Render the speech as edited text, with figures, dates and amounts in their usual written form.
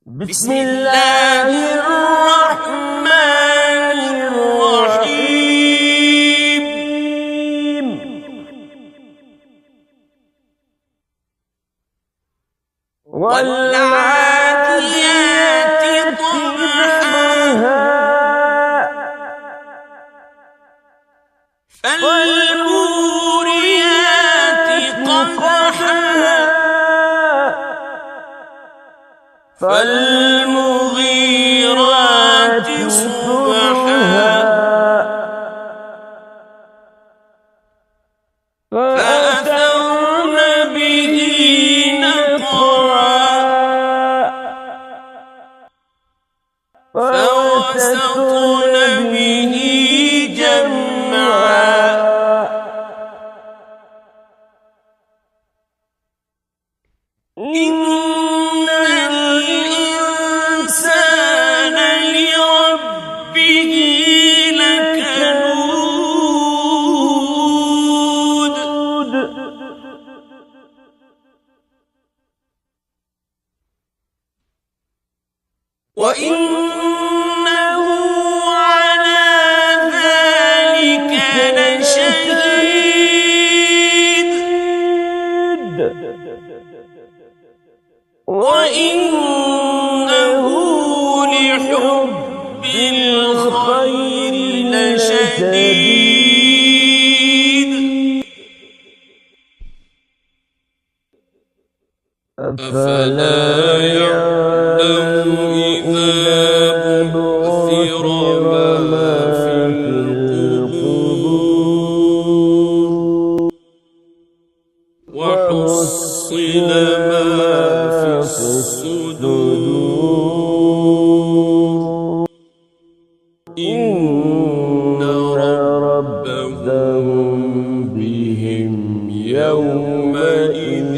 بسم الله الرحمن الرحيم. والعاديات ضبحا فالموريات قدحا فالمغيرات صبحا فأثرن به نقعا فوسطن به جمعا إن الإنسان لربه لكنود وإنه على ذلك لشهيد وإنه لحب الخير لشديد أفلا يعلم إذا بعثر ما في القبور وحصل ما في الصدور إن ربهم بهم يومئذ